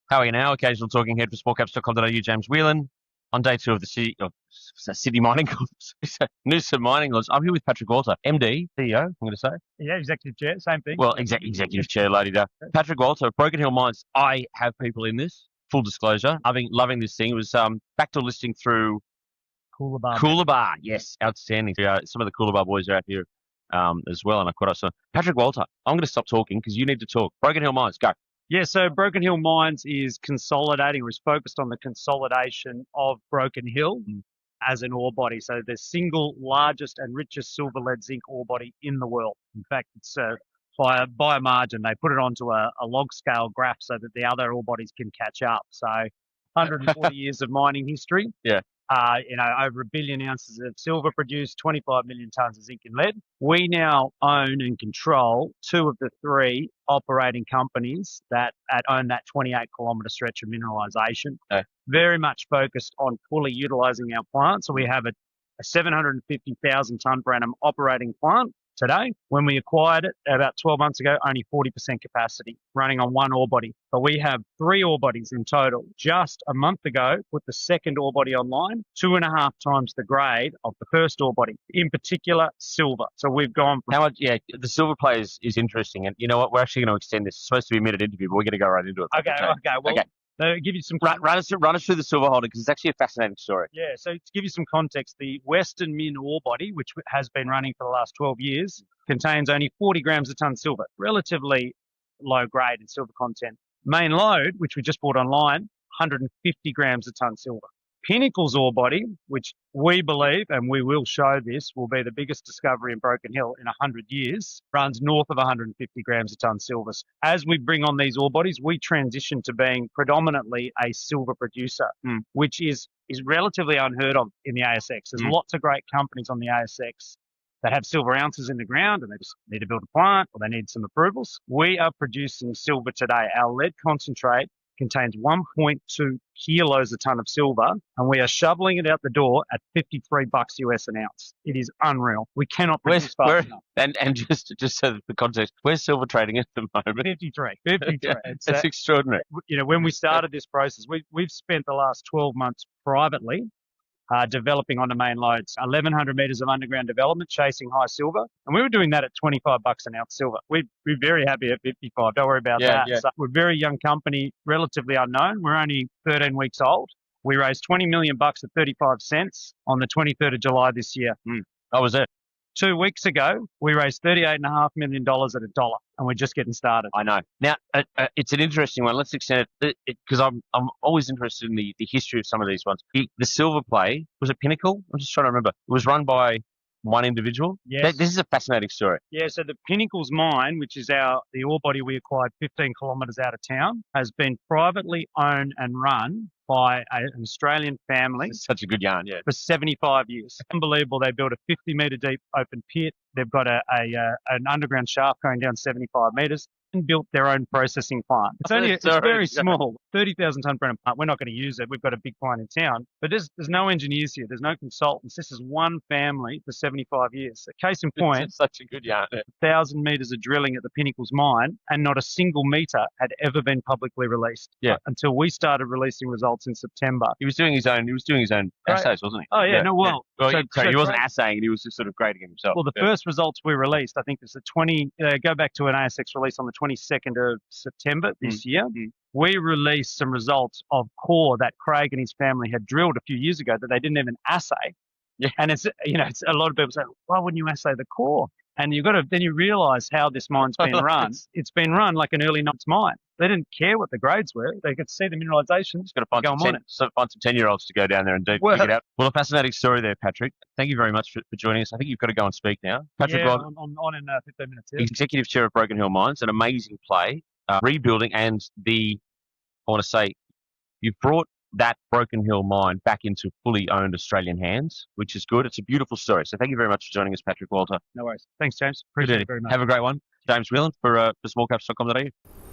How are you now? Occasional talking head for smallcaps.com.au, James Whelan. On day two of the City Mining Conference, Noosa Mining Conference. I'm here with Patrick Walter, MD, CEO, I'm going to say. Yeah, executive chair, same thing. Well, executive chair, lady da. Patrick Walter, Broken Hill Mines. I have people in this. Full disclosure, loving this thing. It was backdoor listing through Cooler Bar. Yes, outstanding. Some of the Cooler Bar boys are out here as well, and I caught up. So Patrick Walter, I'm going to stop talking because you need to talk. Broken Hill Mines, go. Yeah, so Broken Hill Mines is consolidating, or is focused on the consolidation of Broken Hill as an ore body. So the single largest and richest silver, lead, zinc ore body in the world. In fact, it's by a margin. They put it onto a log scale graph so that the other ore bodies can catch up. So 140 years of mining history. Yeah. Over 1 billion ounces of silver produced, 25 million tons of zinc and lead. We now own and control two of the three operating companies that own that 28-kilometre stretch of mineralisation. Okay. Very much focused on fully utilising our plant. So we have a 750,000 tonne per annum operating plant today. When we acquired it about 12 months ago, only 40% capacity, running on one ore body. But we have three ore bodies in total. Just a month ago, put the second ore body online, 2.5 times the grade of the first ore body, in particular, silver. So we've gone from... How much? Yeah, the silver play is interesting. And you know what? We're actually going to extend this. It's supposed to be a minute interview, but we're going to go right into it. Okay. Well, give you some... Run us through the silver holder because it's actually a fascinating story. Yeah, so to give you some context, the Western Min ore body, which has been running for the last 12 years, contains only 40 grams a tonne silver, relatively low grade in silver content. Main lode, which we just bought online, 150 grams a tonne silver. Pinnacle's ore body, which we believe, and we will show this, will be the biggest discovery in Broken Hill in 100 years, runs north of 150 grams a tonne silver. As we bring on these ore bodies, we transition to being predominantly a silver producer, which is relatively unheard of in the ASX. There's lots of great companies on the ASX that have silver ounces in the ground and they just need to build a plant or they need some approvals. We are producing silver today. Our lead concentrate contains 1.2 kilos a tonne of silver, and we are shoveling it out the door at $53 US an ounce. It is unreal. We cannot produce fast enough. And just so the context, where's silver trading at the moment? 53. That's extraordinary. When we started this process, we've spent the last 12 months privately developing on the main lodes, 1,100 metres of underground development, chasing high silver. And we were doing that at $25 an ounce silver. We're very happy at 55. Don't worry about that. Yeah. So we're a very young company, relatively unknown. We're only 13 weeks old. We raised $20 million at 35 cents on the 23rd of July this year. How was it? 2 weeks ago, we raised $38.5 million at $1, and we're just getting started. I know. Now, it's an interesting one. Let's extend it because I'm always interested in the history of some of these ones. The silver play, was it Pinnacle? I'm just trying to remember. It was run by one individual? Yes. This is a fascinating story. Yeah, so the Pinnacle's mine, which is the ore body we acquired 15 kilometres out of town, has been privately owned and run by an Australian family. Such a good yarn, yeah. For 75 years. Unbelievable. They built a 50-metre deep open pit. They've got an underground shaft going down 75 metres and built their own processing plant. It's very small, 30,000 tonne per annum plant. We're not going to use it. We've got a big plant in town. But there's no engineers here. There's no consultants. This is one family for 75 years. So case in point, it's such a good yarn. 1,000 metres of drilling at the Pinnacle's mine, and not a single metre had ever been publicly released. Yeah. Until we started releasing results in September. He was doing his own assays, wasn't he? Oh, yeah. He wasn't assaying, he was just sort of grading himself. Well, the first results we released, I think it was go back to an ASX release on the 22nd of September this year. We released some results of core that Craig and his family had drilled a few years ago that they didn't even assay. Yeah. And it's a lot of people say, why wouldn't you assay the core? And then you realise how this mine's been run. It's been run like an early knots mine. They didn't care what the grades were. They could see the mineralisation. Just got to find some 10-year-olds to go down there and dig it out. Well, a fascinating story there, Patrick. Thank you very much for joining us. I think you've got to go and speak now. Patrick, I'm on in 15 minutes. Yeah. Executive Chair of Broken Hill Mines, an amazing play, rebuilding, and I want to say, you've brought that Broken Hill mine back into fully owned Australian hands, which is good. It's a beautiful story. So thank you very much for joining us, Patrick Walter. No worries. Thanks, James. Appreciate it very much. Have a great one. James Whelan for smallcaps.com.au.